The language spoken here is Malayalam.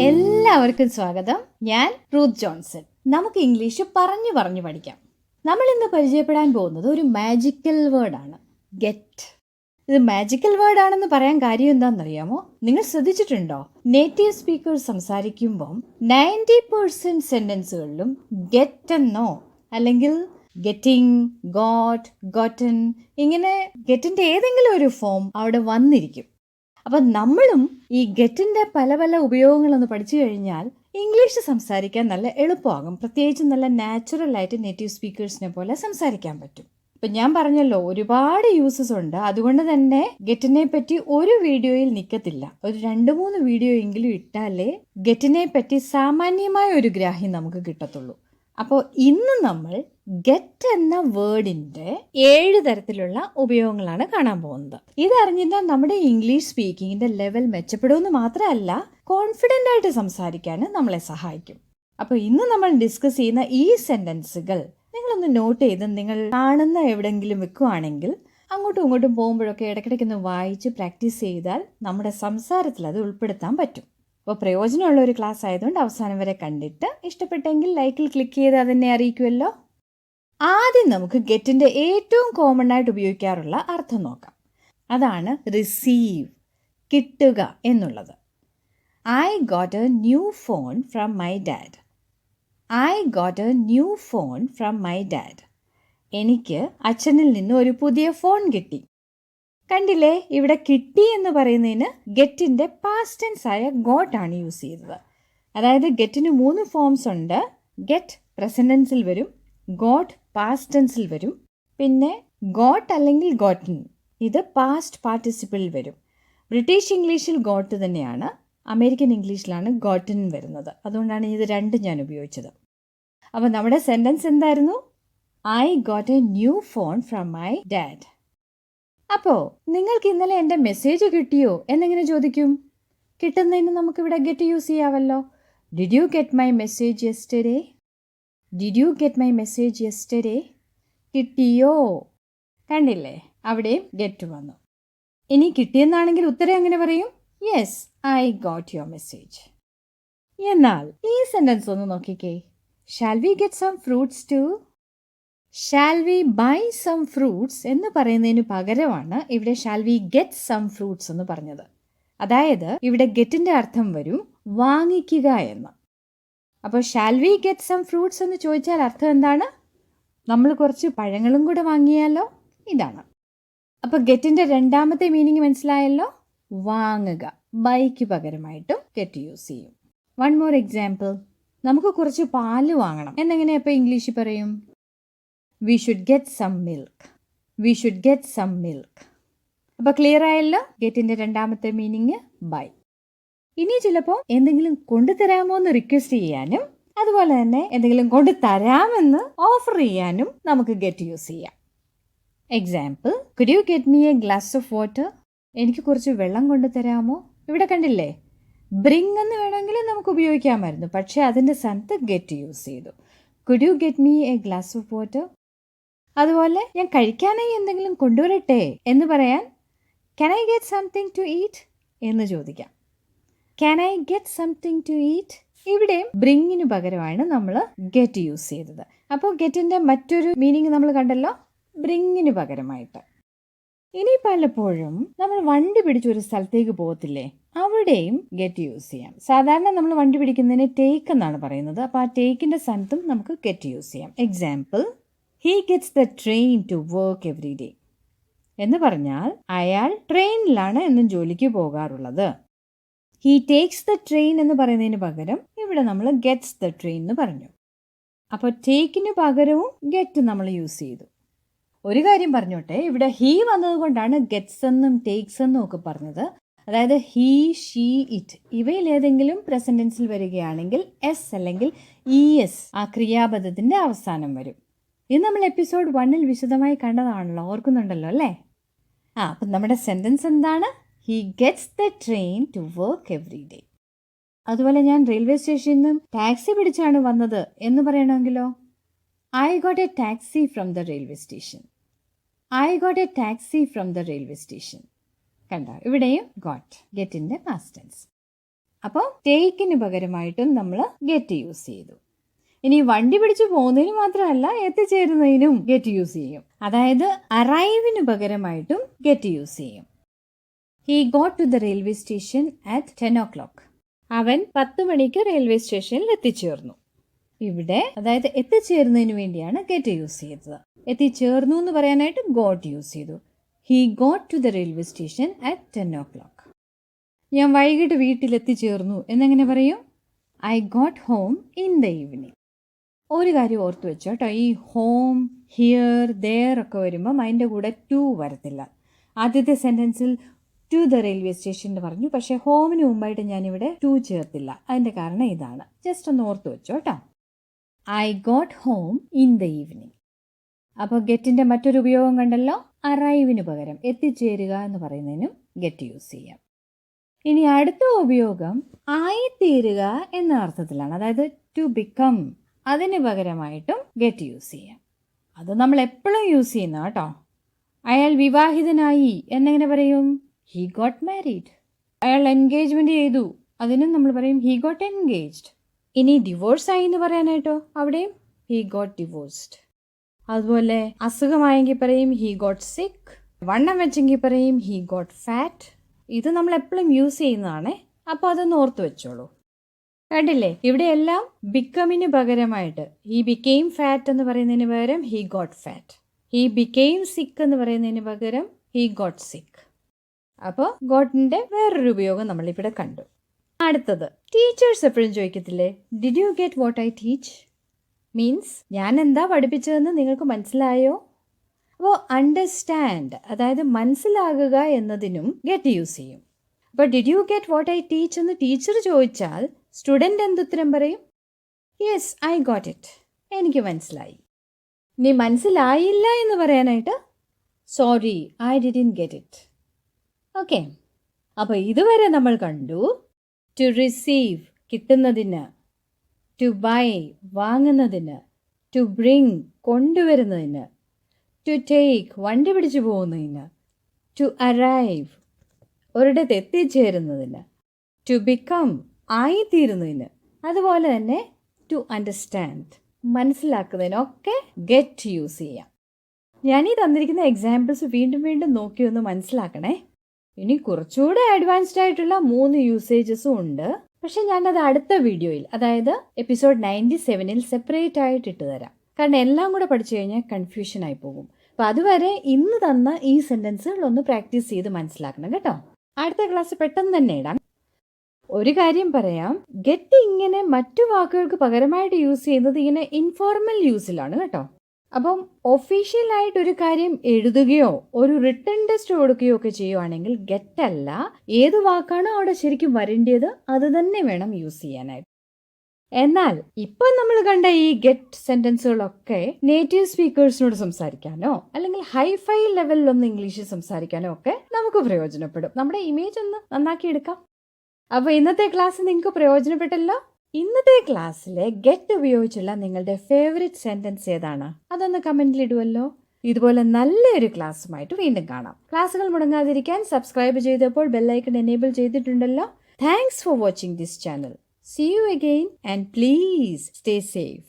എല്ലാവർക്കും സ്വാഗതം. ഞാൻ റൂത്ത് ജോൺസൺ. നമുക്ക് ഇംഗ്ലീഷ് പറഞ്ഞു പറഞ്ഞു പഠിക്കാം. നമ്മൾ ഇന്ന് പരിചയപ്പെടാൻ പോകുന്നത് ഒരു മാജിക്കൽ വേർഡാണ്, ഗെറ്റ്. ഇത് മാജിക്കൽ വേർഡാണെന്ന് പറയാൻ കാര്യം എന്താണെന്നറിയാമോ? നിങ്ങൾ ശ്രദ്ധിച്ചിട്ടുണ്ടോ? നേറ്റീവ് സ്പീക്കേഴ്സ് സംസാരിക്കുമ്പം 90% സെന്റൻസുകളിലും ഗെറ്റ് എന്നോ അല്ലെങ്കിൽ ഗെറ്റിംഗ്, ഗോട്ട്, ഗോട്ടൻ, ഇങ്ങനെ ഗെറ്റിന്റെ ഏതെങ്കിലും ഒരു ഫോം അവിടെ വന്നിരിക്കും. അപ്പം നമ്മളും ഈ ഗെറ്റിൻ്റെ പല പല ഉപയോഗങ്ങളൊന്ന് പഠിച്ചു കഴിഞ്ഞാൽ ഇംഗ്ലീഷ് സംസാരിക്കാൻ നല്ല എളുപ്പമാകും. പ്രത്യേകിച്ച് നല്ല നാച്ചുറലായിട്ട് നേറ്റീവ് സ്പീക്കേഴ്സിനെ പോലെ സംസാരിക്കാൻ പറ്റും. ഇപ്പം ഞാൻ പറഞ്ഞല്ലോ, ഒരുപാട് യൂസസ് ഉണ്ട്. അതുകൊണ്ട് തന്നെ ഗെറ്റിനെ പറ്റി ഒരു വീഡിയോയിൽ നിൽക്കത്തില്ല. ഒരു 2-3 വീഡിയോ എങ്കിലും ഇട്ടാലേ ഗെറ്റിനെ പറ്റി സാമാന്യമായ ഒരു ഗ്രാഹ്യം നമുക്ക് കിട്ടത്തുള്ളൂ. അപ്പോൾ ഇന്ന് നമ്മൾ ഗെറ്റ് എന്ന വേർഡിൻ്റെ 7 തരത്തിലുള്ള ഉപയോഗങ്ങളാണ് കാണാൻ പോകുന്നത്. ഇതറിഞ്ഞാൽ നമ്മുടെ ഇംഗ്ലീഷ് സ്പീക്കിങ്ങിൻ്റെ ലെവൽ മെച്ചപ്പെടുമെന്ന് മാത്രമല്ല, കോൺഫിഡൻ്റ് ആയിട്ട് സംസാരിക്കാൻ നമ്മളെ സഹായിക്കും. അപ്പോൾ ഇന്ന് നമ്മൾ ഡിസ്കസ് ചെയ്യുന്ന ഈ സെൻറ്റൻസുകൾ നിങ്ങളൊന്ന് നോട്ട് ചെയ്ത് നിങ്ങൾ കാണുന്ന എവിടെയെങ്കിലും വെക്കുകയാണെങ്കിൽ അങ്ങോട്ടും ഇങ്ങോട്ടും പോകുമ്പോഴൊക്കെ ഇടയ്ക്കിടയ്ക്കൊന്ന് വായിച്ച് പ്രാക്ടീസ് ചെയ്താൽ നമ്മുടെ സംസാരത്തിൽ അത് ഉൾപ്പെടുത്താൻ പറ്റും. അപ്പോൾ പ്രയോജനമുള്ള ഒരു ക്ലാസ് ആയതുകൊണ്ട് അവസാനം വരെ കണ്ടിട്ട് ഇഷ്ടപ്പെട്ടെങ്കിൽ ലൈക്കിൽ ക്ലിക്ക് ചെയ്ത് അതെന്നെ അറിയിക്കുമല്ലോ. ആദ്യം നമുക്ക് ഗെറ്റിൻ്റെ ഏറ്റവും കോമൺ ആയിട്ട് ഉപയോഗിക്കാറുള്ള അർത്ഥം നോക്കാം. അതാണ് റിസീവ്, കിട്ടുക എന്നുള്ളത്. I got A new phone from my dad. I got A new phone from my dad. എനിക്ക് അച്ഛനിൽ നിന്ന് ഒരു പുതിയ ഫോൺ കിട്ടി. കണ്ടില്ലേ, ഇവിടെ കിട്ടി എന്ന് പറയുന്നതിന് ഗെറ്റിൻ്റെ പാസ്റ്റ് ടെൻസ് ആയ ഗോട്ടാണ് യൂസ് ചെയ്തത്. അതായത് ഗെറ്റിന് 3 ഫോംസ് ഉണ്ട്. ഗെറ്റ് പ്രസന്റ് ടെൻസിൽ വരും, ഗോട്ട് പാസ്റ്റ് ടെൻസിൽ വരും, പിന്നെ ഗോട്ട് അല്ലെങ്കിൽ ഗോട്ടൻ ഇത് പാസ്റ്റ് പാർട്ടിസിപ്പിളിൽ വരും. ബ്രിട്ടീഷ് ഇംഗ്ലീഷിൽ ഗോട്ട് തന്നെയാണ്, അമേരിക്കൻ ഇംഗ്ലീഷിലാണ് ഗോട്ടൻ വരുന്നത്. അതുകൊണ്ടാണ് ഇത് രണ്ടും ഞാൻ ഉപയോഗിച്ചത്. അപ്പോൾ നമ്മുടെ സെൻറ്റൻസ് എന്തായിരുന്നു? I got A new phone from my dad. അപ്പോൾ നിങ്ങൾക്ക് ഇന്നലെ എൻ്റെ മെസ്സേജ് കിട്ടിയോ എന്നെങ്ങനെ ചോദിക്കും? കിട്ടുന്നതിന് നമുക്കിവിടെ ഗെറ്റ് യൂസ് ചെയ്യാമല്ലോ. Did you get my message yesterday? Did you get my message yesterday? കിട്ടിയോ? കണ്ടില്ലേ, അവിടെയും ഗെറ്റ് വന്നു. ഇനി കിട്ടിയെന്നാണെങ്കിൽ ഉത്തരം എങ്ങനെ പറയും? Yes, I got your message. എന്നാൽ ഈ സെൻറ്റൻസ് ഒന്ന് നോക്കിക്കേ. Shall we get some fruits too? Shall we buy some fruits എന്ന് പറയുന്നതിന് പകരമാണ് ഇവിടെ shall we get some fruits എന്ന് പറഞ്ഞത്. അതായത് ഇവിടെ ഗെറ്റിൻ്റെ അർത്ഥം വരും വാങ്ങിക്കുക എന്ന്. അപ്പോൾ shall we get some fruits എന്ന് ചോദിച്ചാൽ അർത്ഥം എന്താണ്? നമ്മൾ കുറച്ച് പഴങ്ങളും കൂടെ വാങ്ങിയാലോ? ഇതാണ്. അപ്പോൾ ഗെറ്റിൻ്റെ രണ്ടാമത്തെ മീനിങ് മനസ്സിലായല്ലോ, വാങ്ങുക. ബൈക്ക് പകരമായിട്ടും ഗെറ്റ് യൂസ് ചെയ്യും. One more example. നമുക്ക് കുറച്ച് പാല് വാങ്ങണം എന്നെങ്ങനെ അപ്പോൾ ഇംഗ്ലീഷിൽ പറയും? We should get some milk. We should get some milk. അപ്പോൾ ക്ലിയർ ആയല്ലോ ഗെറ്റിൻ്റെ രണ്ടാമത്തെ മീനിങ് ബൈ. ഇനി ചിലപ്പോൾ എന്തെങ്കിലും കൊണ്ടുതരാമോ എന്ന് റിക്വസ്റ്റ് ചെയ്യാനും അതുപോലെ തന്നെ എന്തെങ്കിലും കൊണ്ടുതരാമെന്ന് ഓഫർ ചെയ്യാനും നമുക്ക് ഗെറ്റ് യൂസ് ചെയ്യാം. Example, could you get me a glass of water? എനിക്ക് കുറച്ച് വെള്ളം കൊണ്ടുതരാമോ? ഇവിടെ കണ്ടില്ലേ, ബ്രിങ് എന്ന് വേണമെങ്കിൽ നമുക്ക് ഉപയോഗിക്കാമായിരുന്നു, പക്ഷേ അതിൻ്റെ സ്ഥാനത്ത് ഗെറ്റ് യൂസ് ചെയ്തു. could you get me a glass of water? അതുപോലെ ഞാൻ കഴിക്കാനായി എന്തെങ്കിലും കൊണ്ടുവരട്ടെ എന്ന് പറയാൻ can I get something to eat എന്ന് ചോദിക്കാം. can I get something to eat? ഇവിടെയും ബ്രിങ്ങിന് പകരമാണ് നമ്മൾ ഗെറ്റ് യൂസ് ചെയ്തത്. അപ്പോൾ ഗെറ്റിൻ്റെ മറ്റൊരു മീനിങ് നമ്മൾ കണ്ടല്ലോ, ബ്രിങ്ങിന് പകരമായിട്ട്. ഇനി പലപ്പോഴും നമ്മൾ വണ്ടി പിടിച്ചൊരു സ്ഥലത്തേക്ക് പോകത്തില്ലേ, അവിടെയും ഗെറ്റ് യൂസ് ചെയ്യാം. സാധാരണ നമ്മൾ വണ്ടി പിടിക്കുന്നതിന് ടേക്ക് എന്നാണ് പറയുന്നത്. അപ്പോൾ ആ ടേക്കിൻ്റെ സ്ഥാനത്തും നമുക്ക് ഗെറ്റ് യൂസ് ചെയ്യാം. Example, he gets the train to work every day എന്ന് പറഞ്ഞാൽ അയാൾ ട്രെയിനിലാണ് എന്നും ജോലിക്ക് പോകാറുള്ളത്. he takes the train എന്ന് പറയുന്നതിന് പകരം ഇവിടെ നമ്മൾ gets the train എന്ന് പറഞ്ഞു. അപ്പോൾ ടേക്കിന് പകരവും ഗെറ്റ് നമ്മൾ യൂസ് ചെയ്തു. ഒരു കാര്യം പറഞ്ഞോട്ടെ, ഇവിടെ he വന്നതുകൊണ്ടാണ് ഗെറ്റ്സ് എന്നും ടേക്സ് എന്നും ഒക്കെ പറഞ്ഞത്. അതായത് he, she, it ഇവയിൽ ഏതെങ്കിലും പ്രസന്റ് ടെൻസിൽ വരികയാണെങ്കിൽ എസ് അല്ലെങ്കിൽ es ആ ക്രിയാപദത്തിൻ്റെ അവസാനം വരും. ഇത് നമ്മൾ എപ്പിസോഡ് 1 വിശദമായി കണ്ടതാണല്ലോ, ഓർക്കുന്നുണ്ടല്ലോ അല്ലേ? അപ്പം നമ്മുടെ സെൻറ്റൻസ് എന്താണ്? He gets the train to work every day. അതുപോലെ ഞാൻ റെയിൽവേ സ്റ്റേഷനിൽ നിന്നും ടാക്സി പിടിച്ചാണ് വന്നത് എന്ന് പറയണമെങ്കിലോ, I got a taxi from the railway station. I got a taxi from the railway station. കണ്ടോ, ഇവിടെയും ഗോട്ട് ഗെറ്റിൻ്റെ പാസ്റ്റ് ടെൻസ്. അപ്പോൾ ടേക്കിന് പകരമായിട്ടും നമ്മൾ ഗെറ്റ് യൂസ് ചെയ്തു. ഇനി വണ്ടി പിടിച്ച് പോകുന്നതിന് മാത്രമല്ല, എത്തിച്ചേരുന്നതിനും ഗെറ്റ് യൂസ് ചെയ്യും. അതായത് അറൈവിന് പകരമായിട്ടും ഗെറ്റ് യൂസ് ചെയ്യും. He got to the railway station at 10 o'clock. അവൻ 10 മണിക്ക് റെയിൽവേ സ്റ്റേഷനിൽ എത്തിച്ചേർന്നു. ഇവിടെ അതായത് എത്തിച്ചേരുന്നതിന് വേണ്ടിയാണ് ഗെറ്റ് യൂസ് ചെയ്തത്. എത്തിച്ചേർന്നു എന്ന് പറയാനായിട്ട് ഗോട്ട് യൂസ് ചെയ്തു. He got to the railway station at 10 o'clock. ഞാൻ വൈകിട്ട് വീട്ടിലെത്തിച്ചേർന്നു എന്നെങ്ങനെ പറയും? I got home in the evening. ഒരു കാര്യം ഓർത്ത് വെച്ചോ കേട്ടോ, ഈ ഹോം, ഹിയർ, ദെയർ ഒക്കെ വരുമ്പം അതിൻ്റെ കൂടെ ടു വരത്തില്ല. ആദ്യത്തെ സെൻറ്റൻസിൽ ടു ദ റെയിൽവേ സ്റ്റേഷൻ എന്ന് പറഞ്ഞു, പക്ഷേ ഹോമിന് മുമ്പായിട്ട് ഞാനിവിടെ ടു ചേർത്തില്ല. അതിൻ്റെ കാരണം ഇതാണ്. ജസ്റ്റ് ഒന്ന് ഓർത്ത് വെച്ചോ കേട്ടോ. I got home in the evening. അപ്പോൾ ഗെറ്റിൻ്റെ മറ്റൊരു ഉപയോഗം കണ്ടല്ലോ. അറൈവിന് പകരം എത്തിച്ചേരുക എന്ന് പറയുന്നതിനും ഗെറ്റ് യൂസ് ചെയ്യാം. ഇനി അടുത്ത ഉപയോഗം ആയിത്തീരുക എന്ന അർത്ഥത്തിലാണ്. അതായത് ടു ബിക്കം, അതിന് പകരമായിട്ടും ഗെറ്റ് യൂസ് ചെയ്യാം. അത് നമ്മൾ എപ്പോഴും യൂസ് ചെയ്യുന്ന കേട്ടോ. അയാൾ വിവാഹിതനായി എന്നെങ്ങനെ പറയും? He got married. അയാൾ എൻഗേജ്മെൻറ്റ് ചെയ്തു, അതിനും നമ്മൾ പറയും ഹി ഗോട്ട് എൻഗേജ്ഡ്. ഇനി ഡിവോഴ്സ് ആയി എന്ന് പറയാനായിട്ടോ, അവിടെയും ഹി ഗോട്ട് ഡിവോഴ്സ്ഡ്. അതുപോലെ അസുഖമായെങ്കിൽ പറയും ഹി ഗോട്ട് സിക്ക്. വണ്ണം വെച്ചെങ്കിൽ പറയും ഹി ഗോട്ട് ഫാറ്റ്. ഇത് നമ്മൾ എപ്പോഴും യൂസ് ചെയ്യുന്നതാണേ. അപ്പോൾ അതൊന്ന് ഓർത്ത് വെച്ചോളൂ. കണ്ടില്ലേ, ഇവിടെയെല്ലാം ബിക്കമിന് പകരമായിട്ട് ഹി ബിക്കെയിം ഫാറ്റ് എന്ന് പറയുന്നതിന് പകരം he got fat. He became സിക്ക് എന്ന് പറയുന്നതിന് പകരം ഹി ഗോട്ട് സിക്ക്. അപ്പോൾ ഗോട്ടിൻ്റെ വേറൊരു ഉപയോഗം നമ്മളിവിടെ കണ്ടു. അടുത്തത്, ടീച്ചേഴ്സ് എപ്പോഴും ചോദിക്കത്തില്ലേ, did you get what I teach? Means ഞാൻ എന്താ പഠിപ്പിച്ചതെന്ന് നിങ്ങൾക്ക് മനസ്സിലായോ? അപ്പോൾ അണ്ടർസ്റ്റാൻഡ്, അതായത് മനസ്സിലാകുക എന്നതിനും ഗെറ്റ് യൂസ് ചെയ്യും. അപ്പോൾ did you get what I teach എന്ന് ടീച്ചർ ചോദിച്ചാൽ സ്റ്റുഡൻറ്റ് എന്തുത്തരം പറയും? Yes, I got it. എനിക്ക് മനസ്സിലായി. ഇനി മനസ്സിലായില്ല എന്ന് പറയാനായിട്ട് sorry, I didn't get it. Okay, അപ്പോൾ ഇതുവരെ നമ്മൾ കണ്ടു ടു റിസീവ്, കിട്ടുന്നതിന്, ടു ബൈ, വാങ്ങുന്നതിന്, ടു ബ്രിങ്, കൊണ്ടുവരുന്നതിന്, ടു ടേക്ക്, വണ്ടി പിടിച്ചു പോകുന്നതിന്, ടു അറൈവ്, ഒരിടത്ത് എത്തിച്ചേരുന്നതിന്, ടു ബിക്കം, ആയിത്തീരുന്നതിന്, അതുപോലെ തന്നെ ടു അണ്ടർസ്റ്റാൻഡ്, മനസ്സിലാക്കുന്നതിനൊക്കെ ഗെറ്റ് യൂസ് ചെയ്യാം. ഞാനീ തന്നിരിക്കുന്ന എക്സാമ്പിൾസ് വീണ്ടും വീണ്ടും നോക്കി ഒന്ന് മനസ്സിലാക്കണേ. ഇനി കുറച്ചുകൂടെ അഡ്വാൻസ്ഡ് ആയിട്ടുള്ള 3 യൂസേജസും ഉണ്ട്. പക്ഷെ ഞാനത് അടുത്ത വീഡിയോയിൽ, അതായത് എപ്പിസോഡ് 97-ൽ സെപ്പറേറ്റ് ആയിട്ട് ഇട്ട് തരാം. കാരണം എല്ലാം കൂടെ പഠിച്ചു കഴിഞ്ഞാൽ കൺഫ്യൂഷൻ ആയി പോകും. അപ്പോൾ അതുവരെ ഇന്ന് തന്ന ഈ സെൻറ്റൻസുകൾ ഒന്ന് പ്രാക്ടീസ് ചെയ്ത് മനസ്സിലാക്കണം കേട്ടോ. അടുത്ത ക്ലാസ് പെട്ടെന്ന് തന്നെ ഇടാം. ഒരു കാര്യം പറയാം, ഗെറ്റ് ഇങ്ങനെ മറ്റു വാക്കുകൾക്ക് പകരമായിട്ട് യൂസ് ചെയ്യുന്നത് ഇങ്ങനെ ഇൻഫോർമൽ യൂസിലാണ് കേട്ടോ. അപ്പം ഒഫീഷ്യലായിട്ട് ഒരു കാര്യം എഴുതുകയോ ഒരു റിട്ടൺ ടെസ്റ്റ് കൊടുക്കുകയോ ഒക്കെ ചെയ്യുവാണെങ്കിൽ ഗെറ്റ് അല്ല, ഏത് വാക്കാണോ അവിടെ ശരിക്കും വരേണ്ടത് അത് തന്നെ വേണം യൂസ് ചെയ്യാനായിട്ട്. എന്നാൽ ഇപ്പം നമ്മൾ കണ്ട ഈ ഗെറ്റ് സെൻറ്റൻസുകളൊക്കെ നേറ്റീവ് സ്പീക്കേഴ്സിനോട് സംസാരിക്കാനോ അല്ലെങ്കിൽ ഹൈഫൈ ലെവലിലൊന്ന് ഇംഗ്ലീഷ് സംസാരിക്കാനോ ഒക്കെ നമുക്ക് പ്രയോജനപ്പെടും. നമ്മുടെ ഇമേജ് ഒന്ന് നന്നാക്കി എടുക്കാം. അപ്പോൾ ഇന്നത്തെ ക്ലാസ് നിങ്ങൾക്ക് പ്രയോജനപ്പെട്ടല്ലോ. ഇന്നത്തെ ക്ലാസ്സിലെ ഗെറ്റ് ഉപയോഗിച്ചുള്ള നിങ്ങളുടെ ഫേവറേറ്റ് സെൻറ്റൻസ് ഏതാണ്? അതൊന്ന് കമൻറ്റിൽ ഇടുമല്ലോ. ഇതുപോലെ നല്ലൊരു ക്ലാസ്സുമായിട്ട് വീണ്ടും കാണാം. ക്ലാസ്സുകൾ മുടങ്ങാതിരിക്കാൻ സബ്സ്ക്രൈബ് ചെയ്തപ്പോൾ ബെല്ലൈക്കൺ എനേബിൾ ചെയ്തിട്ടുണ്ടല്ലോ. Thanks for watching this channel. See you again and please stay safe.